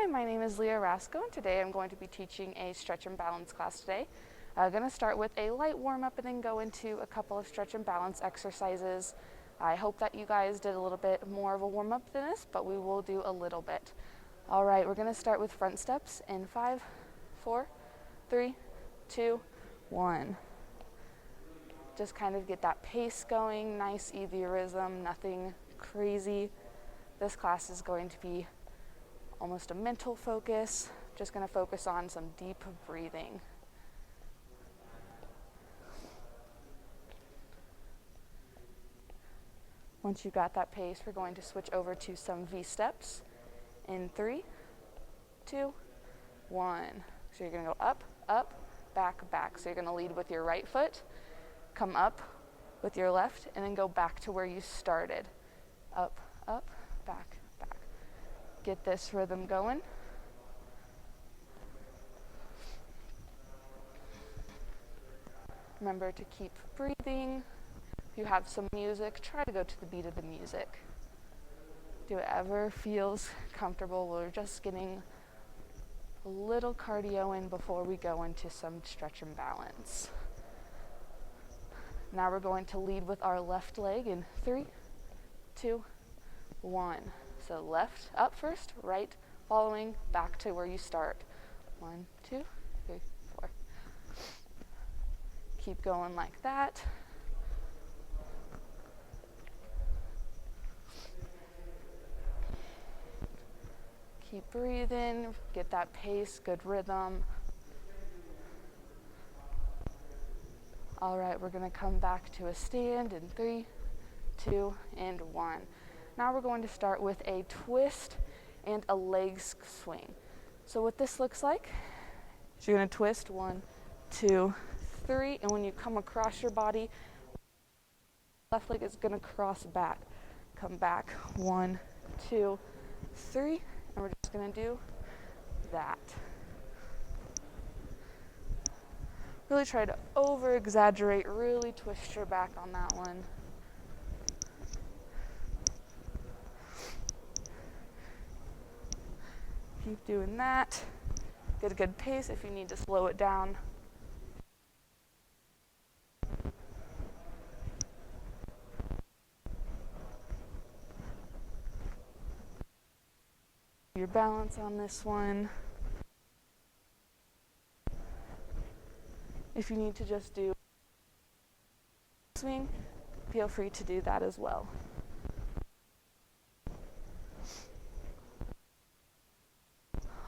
Hi, my name is Leah Rasco, and today I'm going to be teaching a stretch and balance class today. I'm going to start with a light warm-up and then go into a couple of stretch and balance exercises. I hope that you guys did a little bit more of a warm-up than this, but we will do a little bit. All right, we're going to start with front steps in 5, 4, 3, 2, 1. Just kind of get that pace going, nice easy rhythm, nothing crazy. This class is going to be almost a mental focus, just going to focus on some deep breathing. Once you've got that pace, we're going to switch over to some V steps in 3, 2, 1. So you're going to go up, up, back, back. So you're going to lead with your right foot, come up with your left, and then go back to where you started. Up, up, back, back. Get this rhythm going. Remember to keep breathing. If you have some music, try to go to the beat of the music. Do whatever feels comfortable. We're just getting a little cardio in before we go into some stretch and balance. Now we're going to lead with our left leg in 3, 2, 1. So left up first, right following, back to where you start. 1, 2, 3, 4. Keep going like that. Keep breathing, get that pace, good rhythm. All right, we're going to come back to a stand in 3, 2, and 1. Now we're going to start with a twist and a leg swing. So what this looks like is you're going to twist 1, 2, 3, and when you come across your body, left leg is going to cross back. Come back, 1, 2, 3, and we're just going to do that. Really try to over-exaggerate, really twist your back on that one. Keep doing that. Get a good pace if you need to slow it down. Your balance on this one. If you need to just do swing, feel free to do that as well.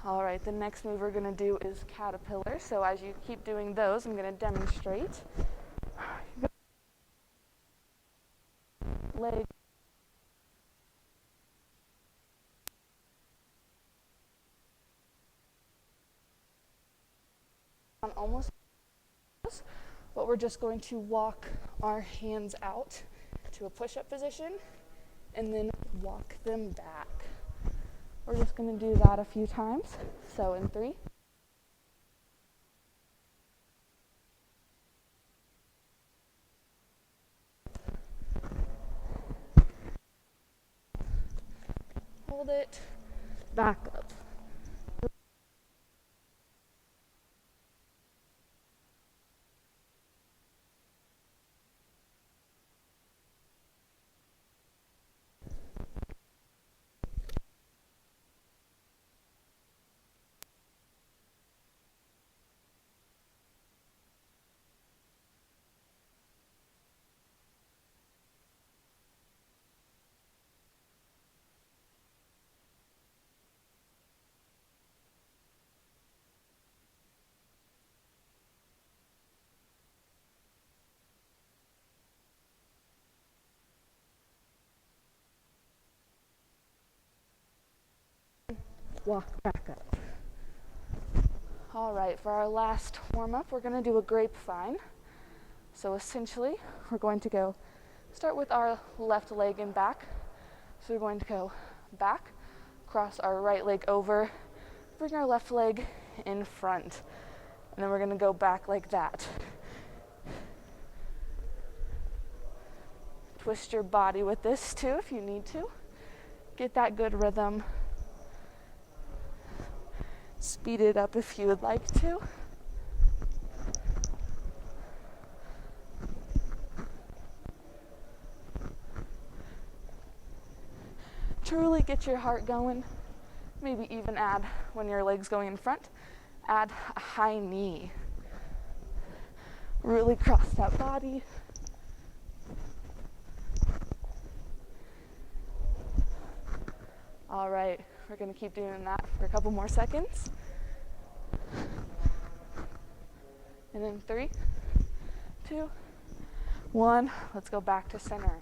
All right, the next move we're going to do is caterpillar. So as you keep doing those, I'm going to demonstrate. Leg. Almost. But we're just going to walk our hands out to a push-up position and then walk them back. We're just going to do that a few times. So in 3, hold it, back up. Walk back up. All right, for our last warm-up, we're going to do a grapevine. So essentially, we're going to start with our left leg and back. So we're going to go back, cross our right leg over, bring our left leg in front, and then we're going to go back like that. Twist your body with this too if you need to. Get that good rhythm. speed it up if you would like to. To really get your heart going, maybe even add, when your leg's going in front, add a high knee. Really cross that body. All right, we're going to keep doing that for a couple more seconds. And then 3, 2, 1, let's go back to center.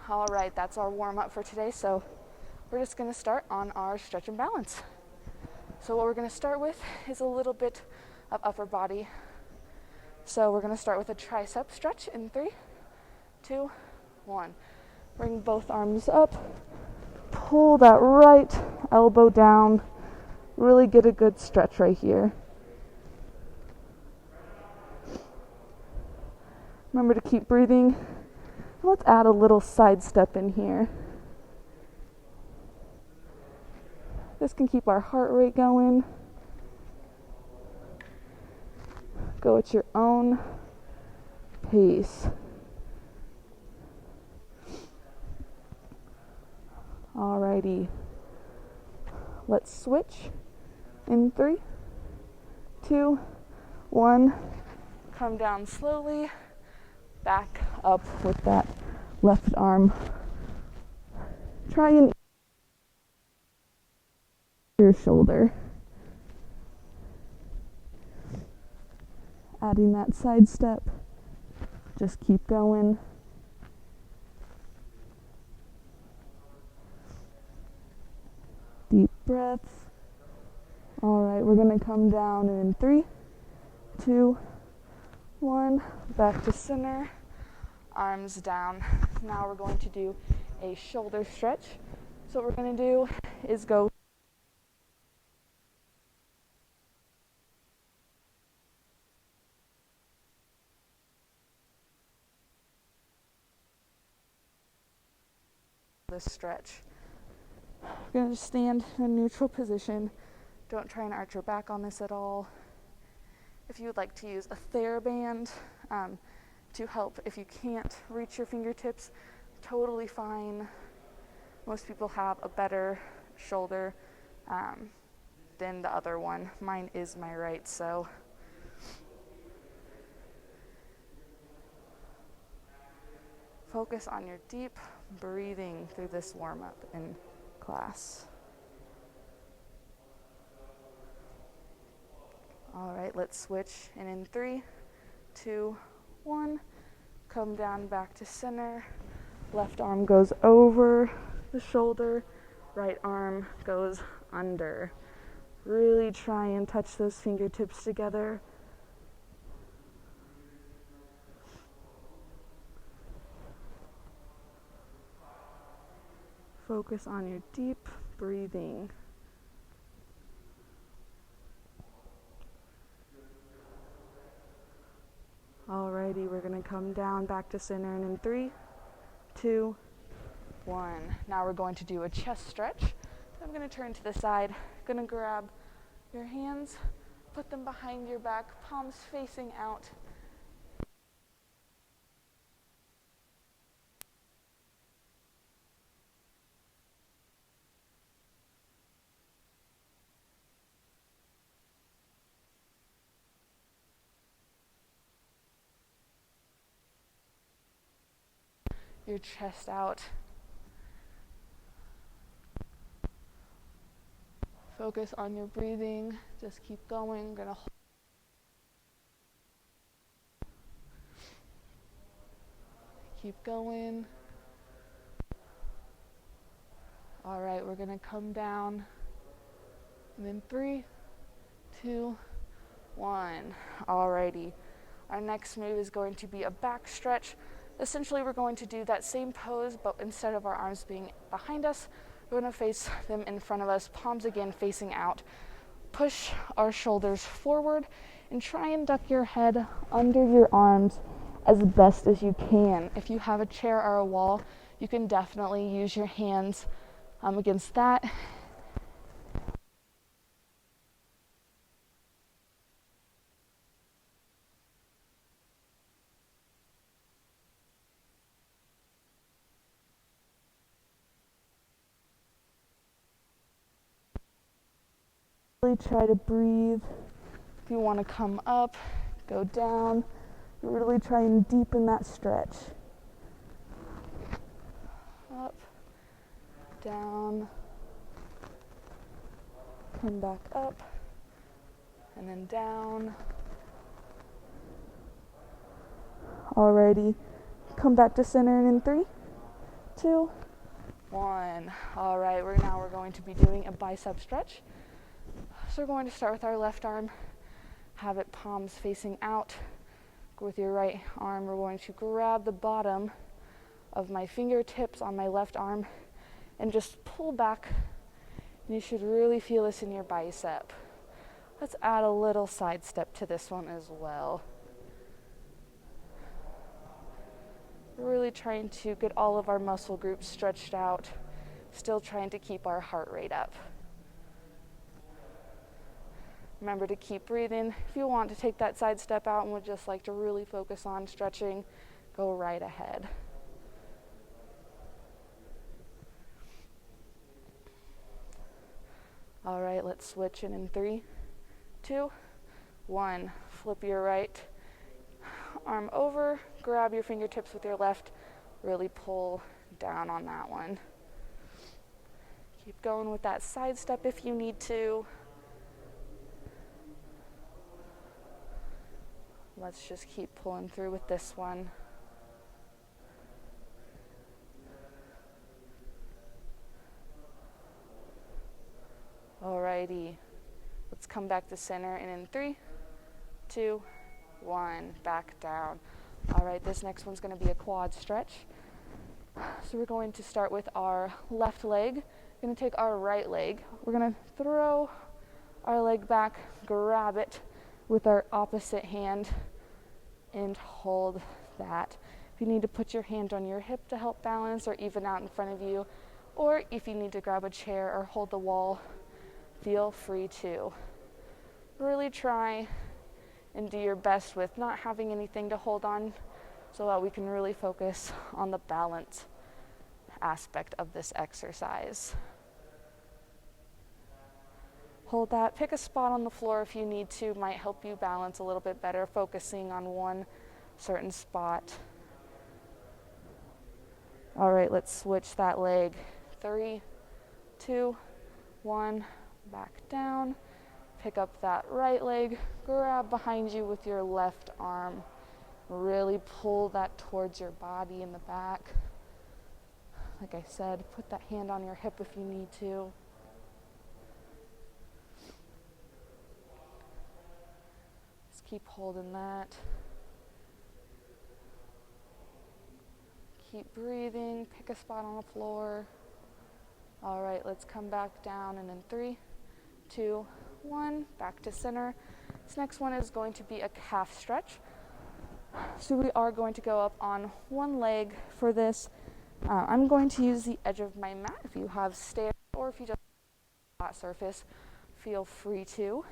All right, that's our warm up for today. So we're just going to start on our stretch and balance. So what we're going to start with is a little bit of upper body. So we're going to start with a tricep stretch in 3, 2, 1. Bring both arms up. Pull that right elbow down. Really get a good stretch right here. Remember to keep breathing. Let's add a little side step in here. This can keep our heart rate going. Go at your own pace. Alrighty. Let's switch in 3, 2, 1. Come down slowly. Back up with that left arm. Try and your shoulder. Adding that side step. Just keep going. Deep breaths. All right, we're going to come down in 3, 2, 1. Back to center. Arms down. Now we're going to do a shoulder stretch. So what we're going to do is go this stretch. We're going to just stand in a neutral position. Don't try and arch your back on this at all. If you would like to use a TheraBand to help if you can't reach your fingertips, totally fine. Most people have a better shoulder than the other one. Mine is my right, so. Focus on your deep breathing through this warm-up in class. All right, let's switch. And in 3, 2, 1, come down back to center. Left arm goes over the shoulder. Right arm goes under. Really try and touch those fingertips together. Focus on your deep breathing. Alrighty, we're going to come down back to center, and in 3, 2, 1. Now we're going to do a chest stretch. I'm going to turn to the side. Going to grab your hands, put them behind your back, palms facing out. Your chest out. Focus on your breathing. Just keep going. Gonna hold. Keep going. All right, we're gonna come down. And then 3, 2, 1. Alrighty. Our next move is going to be a back stretch. Essentially, we're going to do that same pose, but instead of our arms being behind us, we're going to face them in front of us, palms again facing out. Push our shoulders forward and try and duck your head under your arms as best as you can. If you have a chair or a wall, you can definitely use your hands against that. really try to breathe. If you want to come up, go down. Really try and deepen that stretch. Up, down, come back up, and then down. Alrighty, come back to center and in 3, 2, 1. All right, now we're going to be doing a bicep stretch. So we're going to start with our left arm, have it palms facing out. With your right arm, we're going to grab the bottom of my fingertips on my left arm and just pull back. And you should really feel this in your bicep. Let's add a little side step to this one as well. Really trying to get all of our muscle groups stretched out, still trying to keep our heart rate up. Remember to keep breathing. If you want to take that side step out and would just like to really focus on stretching, go right ahead. All right, let's switch in 3, 2, 1. Flip your right arm over, grab your fingertips with your left, really pull down on that one. Keep going with that side step if you need to. Let's just keep pulling through with this one. Alrighty, let's come back to center and in 3, 2, 1, back down. All right, this next one's going to be a quad stretch. So we're going to start with our left leg. We're going to take our right leg. We're going to throw our leg back, grab it with our opposite hand, and hold that. If you need to put your hand on your hip to help balance or even out in front of you, or if you need to grab a chair or hold the wall, feel free to. Really try and do your best with not having anything to hold on so that we can really focus on the balance aspect of this exercise. Hold that. Pick a spot on the floor if you need to. Might help you balance a little bit better, focusing on one certain spot. All right, let's switch that leg. 3, 2, 1, back down. Pick up that right leg, grab behind you with your left arm. Really pull that towards your body in the back. Like I said, put that hand on your hip if you need to. Just keep holding that. Keep breathing, pick a spot on the floor. All right, let's come back down and in 3, 2, 1, back to center. This next one is going to be a calf stretch. So we are going to go up on one leg for this. I'm going to use the edge of my mat. If you have stairs or if you just have a flat surface, feel free to.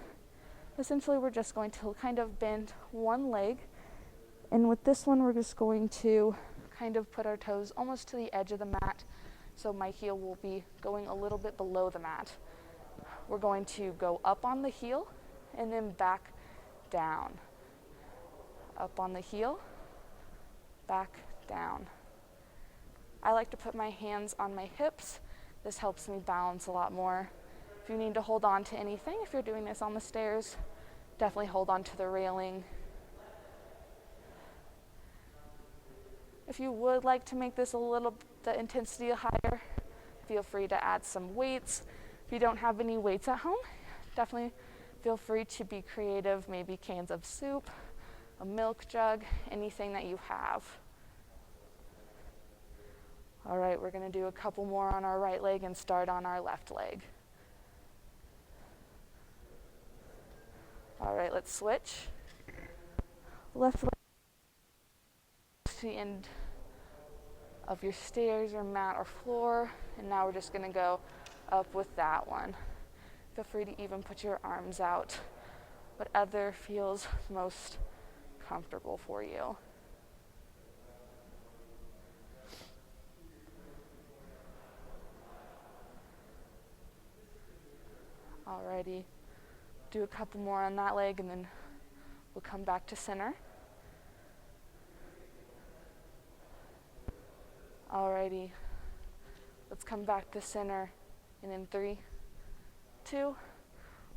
Essentially, we're just going to kind of bend one leg. And with this one, we're just going to kind of put our toes almost to the edge of the mat. So my heel will be going a little bit below the mat. We're going to go up on the heel and then back down. Up on the heel, back down. I like to put my hands on my hips. This helps me balance a lot more. If you need to hold on to anything, if you're doing this on the stairs, definitely hold on to the railing. If you would like to make this the intensity higher, feel free to add some weights. If you don't have any weights at home, definitely feel free to be creative, maybe cans of soup, a milk jug, anything that you have. All right, we're going to do a couple more on our right leg and start on our left leg. All right, let's switch. Left leg to the end of your stairs or mat or floor, and now we're just going to go up with that one. Feel free to even put your arms out, whatever feels most comfortable for you. Alrighty, Do a couple more on that leg, and then we'll come back to center. Alrighty, let's come back to center, and in 3, 2,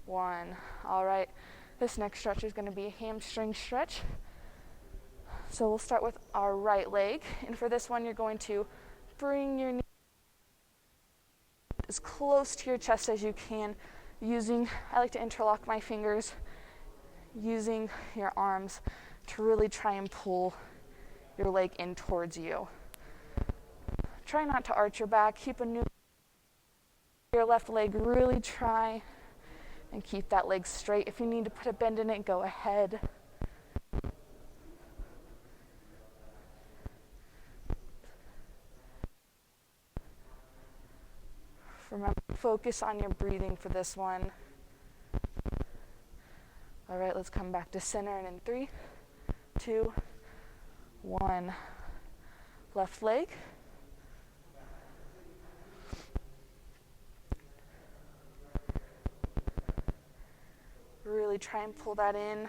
1. All right, this next stretch is going to be a hamstring stretch. So we'll start with our right leg, and for this one, you're going to bring your knee as close to your chest as you can, I like to interlock my fingers, using your arms to really try and pull your leg in towards you. Try not to arch your back, keep your left leg, really try and keep that leg straight. If you need to put a bend in it, go ahead. Remember, focus on your breathing for this one. All right, let's come back to center, and in 3, 2, 1. Left leg. Really try and pull that in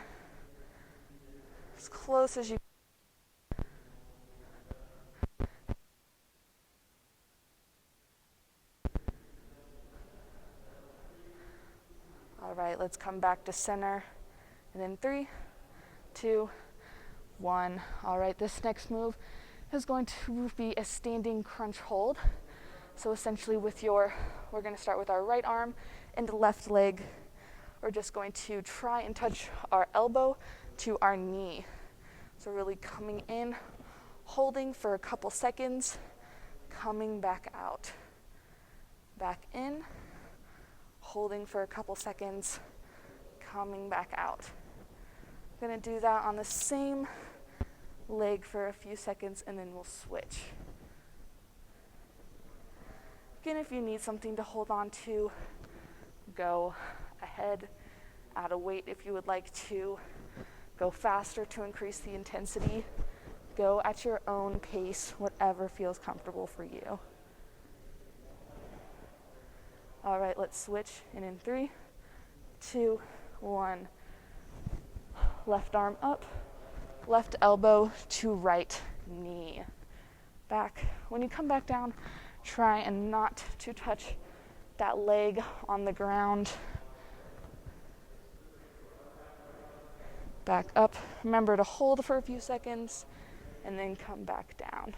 as close as you can. All right, let's come back to center, and in 3, 2, 1. All right, this next move is going to be a standing crunch hold. So essentially we're going to start with our right arm and the left leg. We're just going to try and touch our elbow to our knee. So really coming in, holding for a couple seconds, coming back out. Back in, holding for a couple seconds, coming back out. I'm going to do that on the same leg for a few seconds, and then we'll switch. Again, if you need something to hold on to, go ahead. Add a weight if you would like to. Go faster to increase the intensity. Go at your own pace, whatever feels comfortable for you. All right, let's switch, and in 3, 2, 1. Left arm up, left elbow to right knee. Back. When you come back down, try and not to touch that leg on the ground. Back up. Remember to hold for a few seconds and then come back down.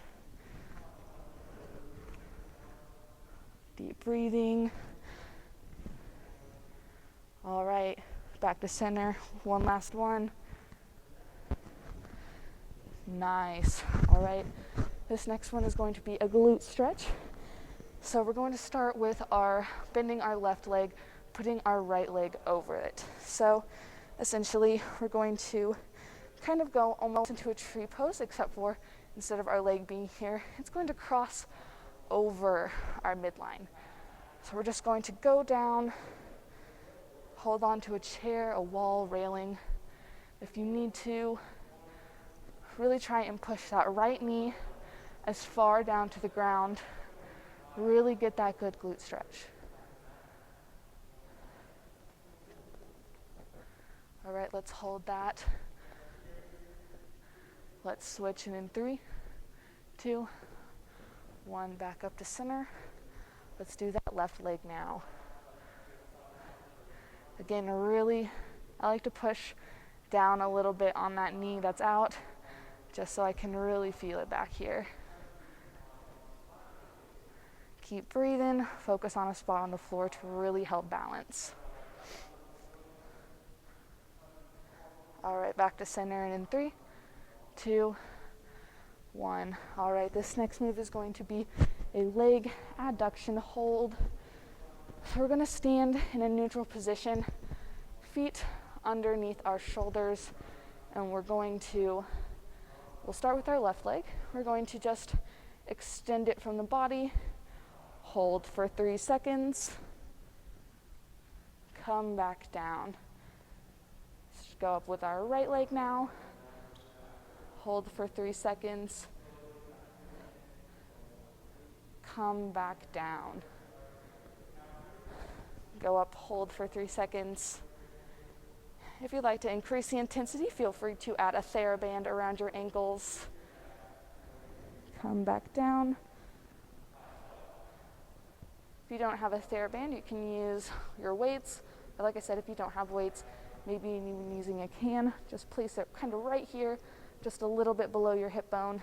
Deep breathing. All right, back to center. One last one. Nice. All right, this next one is going to be a glute stretch. So we're going to start with bending our left leg, putting our right leg over it. So essentially, we're going to kind of go almost into a tree pose, except for instead of our leg being here, it's going to cross over our midline. So we're just going to go down, hold on to a chair, a wall, railing. If you need to, really try and push that right knee as far down to the ground. Really get that good glute stretch. All right, let's hold that. Let's switch, and in 3, 2, 1, back up to center. Let's do that left leg now. Again, I like to push down a little bit on that knee that's out, just so I can really feel it back here. Keep breathing, focus on a spot on the floor to really help balance. All right, back to center, and in 3, 2, 1. All right, this next move is going to be a leg adduction hold. So we're going to stand in a neutral position, feet underneath our shoulders, and we'll start with our left leg. We're going to just extend it from the body, hold for 3 seconds, come back down. Let's go up with our right leg now, hold for 3 seconds, come back down. Go up, hold for 3 seconds, If you'd like to increase the intensity, feel free to add a TheraBand around your ankles. Come back down. If you don't have a TheraBand, you can use your weights. But like I said, if you don't have weights, maybe even using a can, just place it kind of right here, just a little bit below your hip bone.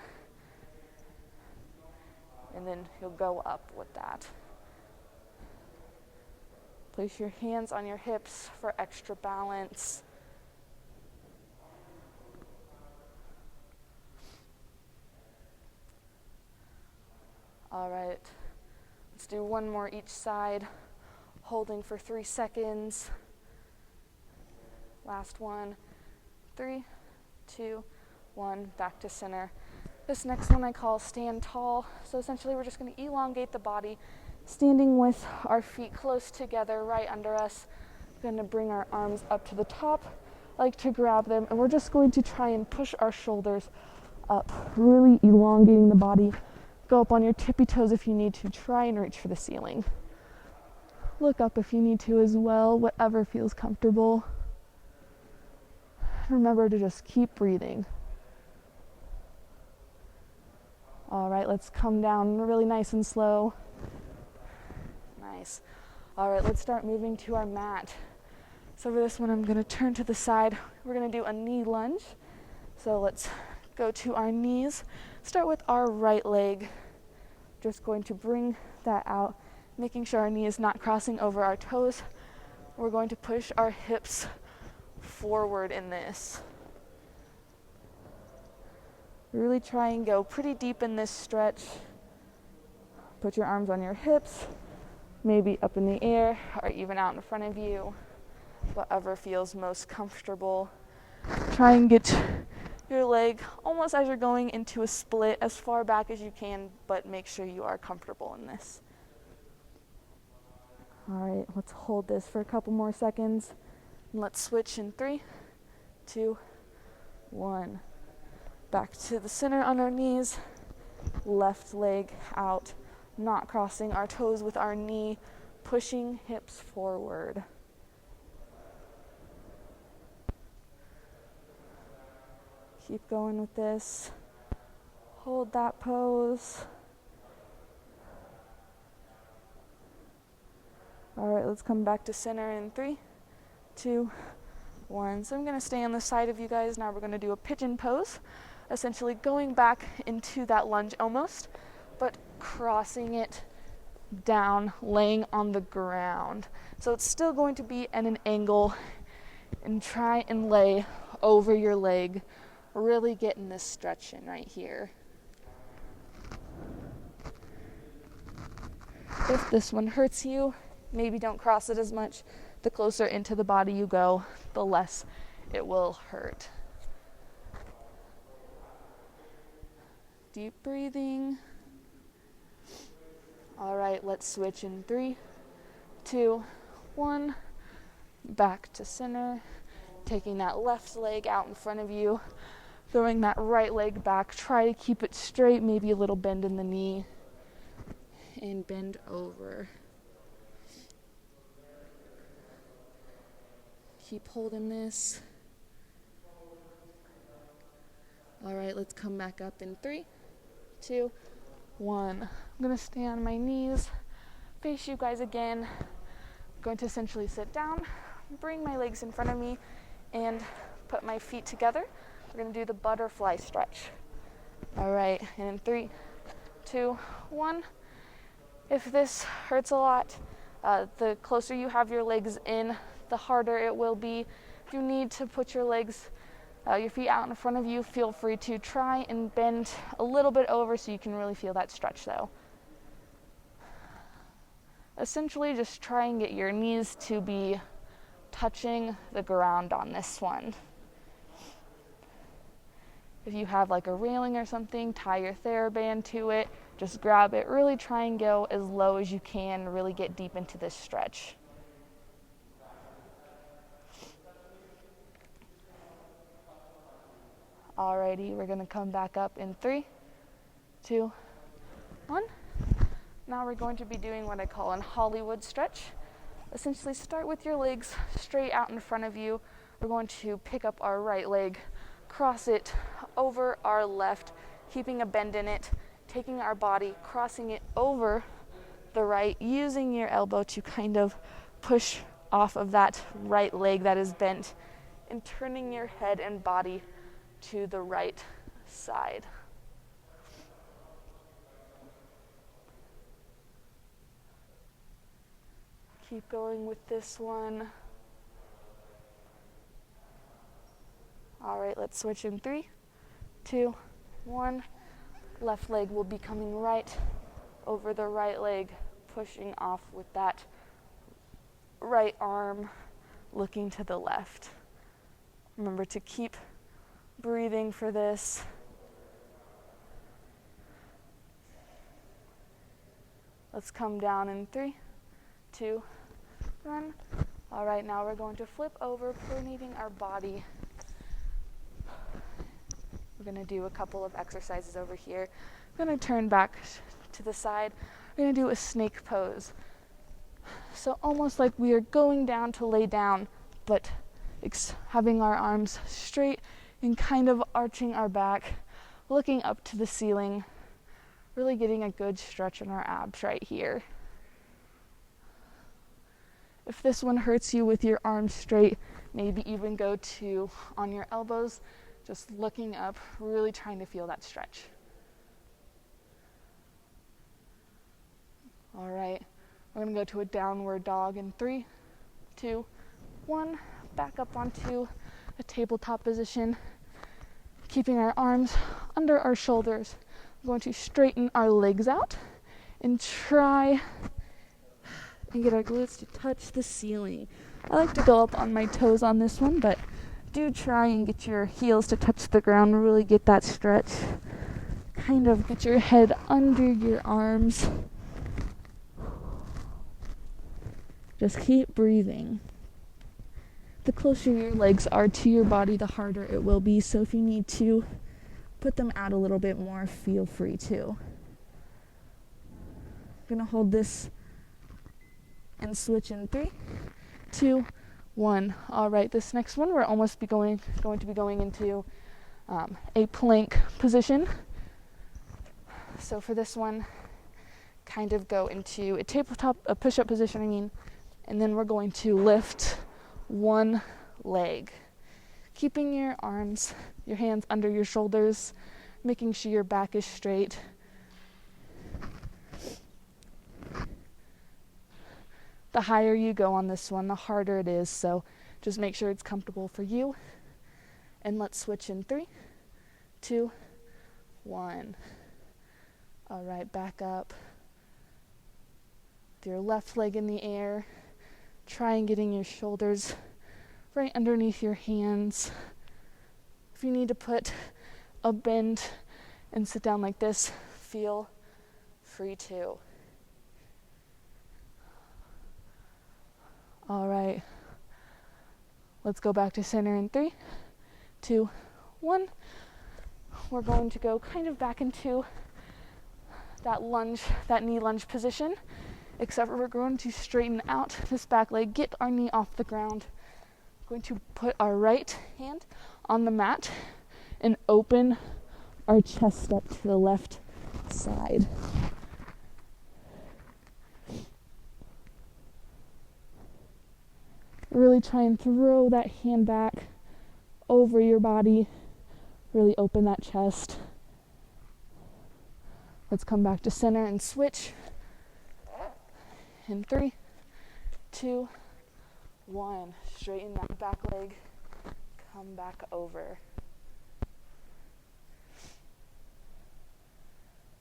And then you'll go up with that. Place your hands on your hips for extra balance. All right, let's do one more each side, holding for 3 seconds. Last one, 3, 2, 1, back to center. This next one I call stand tall. So essentially we're just going to elongate the body, standing with our feet close together right under us. We're going to bring our arms up to the top, like to grab them, and we're just going to try and push our shoulders up, really elongating the body. Go up on your tippy toes if you need to. Try and reach for the ceiling. Look up if you need to as well, whatever feels comfortable. Remember to just keep breathing. All right, let's come down really nice and slow. Nice. All right, let's start moving to our mat. So for this one, I'm going to turn to the side. We're going to do a knee lunge. So let's go to our knees. Start with our right leg. Just going to bring that out, making sure our knee is not crossing over our toes. We're going to push our hips forward in this. Really try and go pretty deep in this stretch. Put your arms on your hips, maybe up in the air or even out in front of you, whatever feels most comfortable. Try and get your leg almost as you're going into a split as far back as you can, but make sure you are comfortable in this. All right, let's hold this for a couple more seconds. And let's switch in 3, 2, 1. Back to the center on our knees. Left leg out, not crossing our toes with our knee, pushing hips forward. Keep going with this. Hold that pose. All right, let's come back to center in 3, 2, 1. So I'm going to stay on the side of you guys. Now we're going to do a pigeon pose, essentially going back into that lunge almost, but crossing it down, laying on the ground. So it's still going to be at an angle, and try and lay over your leg. Really getting this stretch in right here. If this one hurts you, maybe don't cross it as much. The closer into the body you go, the less it will hurt. Deep breathing. All right, let's switch in 3, 2, 1. Back to center. Taking that left leg out in front of you. Throwing that right leg back. Try to keep it straight, maybe a little bend in the knee. And bend over. Keep holding this. All right, let's come back up in 3, 2, 1. I'm going to stay on my knees, face you guys again. I'm going to essentially sit down, bring my legs in front of me, and put my feet together. We're going to do the butterfly stretch. All right, and in 3, 2, 1. If this hurts a lot, the closer you have your legs in, the harder it will be. If you need to put your legs, your feet out in front of you, feel free to try and bend a little bit over so you can really feel that stretch though. Essentially, just try and get your knees to be touching the ground on this one. If you have like a railing or something, tie your TheraBand to it, just grab it, really try and go as low as you can, really get deep into this stretch. Alrighty, we're gonna come back up in 3, 2, 1. Now we're going to be doing what I call an Hollywood stretch. Essentially start with your legs straight out in front of you, we're going to pick up our right leg, cross it over our left, keeping a bend in it, taking our body, crossing it over the right, using your elbow to kind of push off of that right leg that is bent, and turning your head and body to the right side. Keep going with this one. All right, let's switch in 3, 2, 1. Left leg will be coming right over the right leg, pushing off with that right arm, looking to the left. Remember to keep breathing for this. Let's come down in 3, 2, 1. All right, now we're going to flip over, pronating our body. We're going to do a couple of exercises over here. We're going to turn back to the side. We're going to do a snake pose. So almost like we are going down to lay down, but having our arms straight and kind of arching our back, looking up to the ceiling, really getting a good stretch in our abs right here. If this one hurts you with your arms straight, maybe even go to on your elbows, just looking up, really trying to feel that stretch. All right, we're going to go to a downward dog in 3, 2, 1. Back up onto a tabletop position, keeping our arms under our shoulders. We're going to straighten our legs out and try and get our glutes to touch the ceiling. I like to go up on my toes on this one, but do try and get your heels to touch the ground, really get that stretch. Kind of get your head under your arms. Just keep breathing. The closer your legs are to your body, the harder it will be. So if you need to put them out a little bit more, feel free to. I'm going to hold this and switch in 3, 2, 1. All right, this next one we're almost going to be going into a plank position. So for this one, kind of go into a push-up position, and then we're going to lift one leg, keeping your hands under your shoulders, making sure your back is straight. The higher you go on this one, the harder it is, so just make sure it's comfortable for you. And let's switch in 3, 2, 1. All right, back up. With your left leg in the air, try and getting your shoulders right underneath your hands. If you need to put a bend and sit down like this, feel free to. All right, let's go back to center in 3, 2, 1. We're going to go kind of back into that knee lunge position, except we're going to straighten out this back leg, get our knee off the ground. We're going to put our right hand on the mat and open our chest up to the left side. Really try and throw that hand back over your body. Really open that chest. Let's come back to center and switch. In 3, 2, 1. Straighten that back leg. Come back over.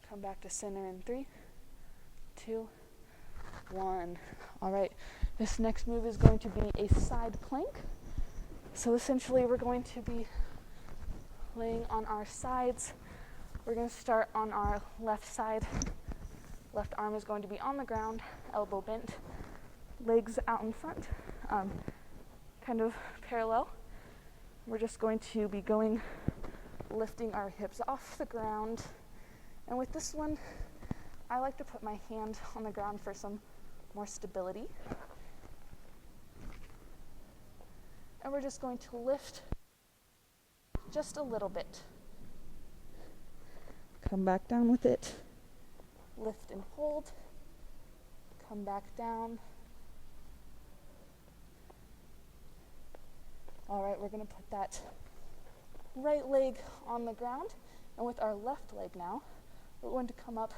Come back to center in 3, 2, 1. All right. This next move is going to be a side plank. So essentially we're going to be laying on our sides. We're going to start on our left side. Left arm is going to be on the ground, elbow bent, legs out in front, kind of parallel. We're just going to be lifting our hips off the ground. And with this one, I like to put my hand on the ground for some more stability. and we're just going to lift just a little bit. Come back down with it. Lift and hold. Come back down. All right, we're going to put that right leg on the ground, and with our left leg now, we're going to come up,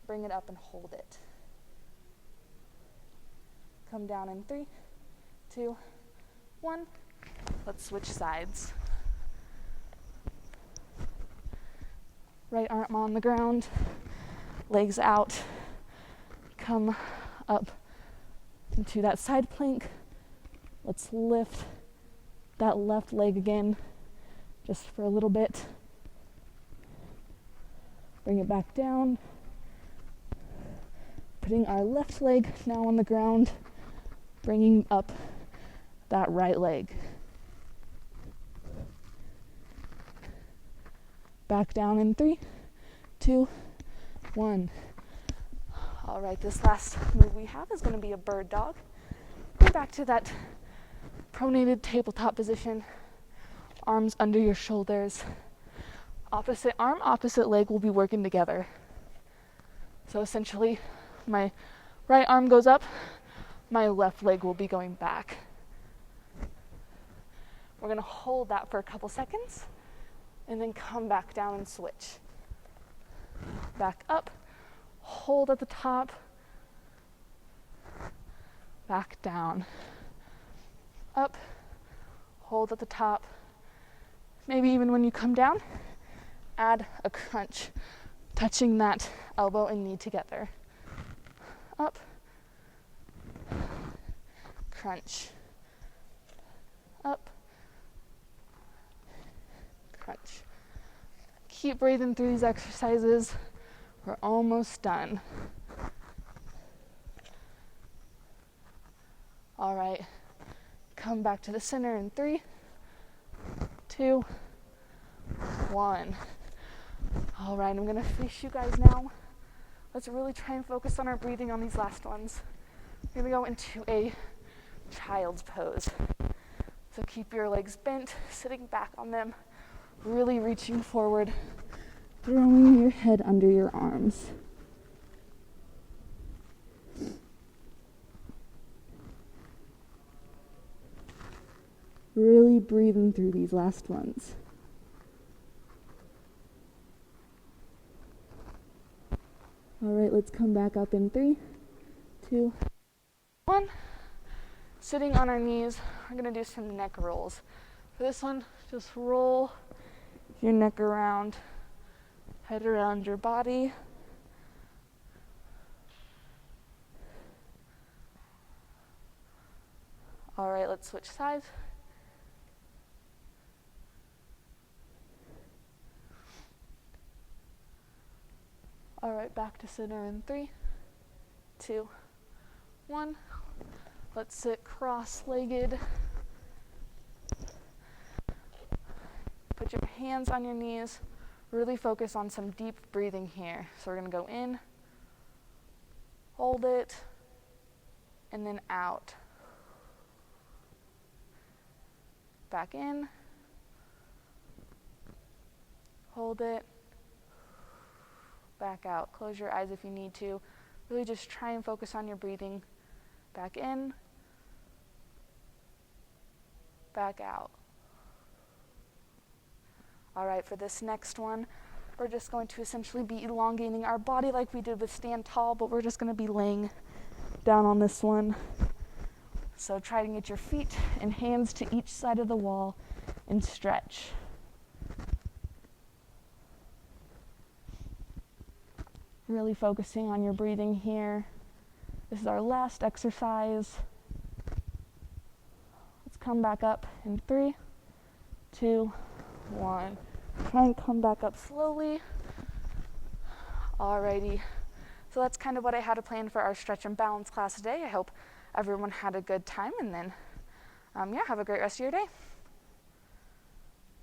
bring it up and hold it. Come down in 3, 2, 1. Let's switch sides. Right arm on the ground, legs out. Come up into that side plank. Let's lift that left leg again, just for a little bit. Bring it back down. Putting our left leg now on the ground, bringing up that right leg. Back down in 3, 2, 1. All right, this last move we have is going to be a bird dog. Go back to that pronated tabletop position, arms under your shoulders. Opposite arm, opposite leg will be working together. So essentially, my right arm goes up, my left leg will be going back. We're going to hold that for a couple seconds, and then come back down and switch. Back up, hold at the top, back down. Up, hold at the top. Maybe even when you come down, add a crunch, touching that elbow and knee together. Up, crunch, up, crunch. Keep breathing through these exercises. We're almost done. All right, come back to the center in 3, 2, 1. All right, I'm gonna face you guys now. Let's really try and focus on our breathing on these last ones. We're gonna go into a child's pose. So keep your legs bent, sitting back on them, really reaching forward, throwing your head under your arms. Really breathing through these last ones. All right, let's come back up in 3, 2, 1. Sitting on our knees, we're gonna do some neck rolls. For this one, just roll your neck around, head around your body. All right, let's switch sides. All right, back to center in 3, 2, 1. Let's sit cross-legged. Put your hands on your knees. Really focus on some deep breathing here. So we're gonna go in, hold it, and then out. Back in, hold it, back out. Close your eyes if you need to. Really just try and focus on your breathing. Back in, back out. All right, for this next one, we're just going to essentially be elongating our body like we did with stand tall, but we're just going to be laying down on this one. So try to get your feet and hands to each side of the wall and stretch. Really focusing on your breathing here. This is our last exercise. Let's come back up in 3, 2, 1. Try and come back up slowly. Alrighty. So that's kind of what I had planned for our stretch and balance class today. I hope everyone had a good time, and then, have a great rest of your day.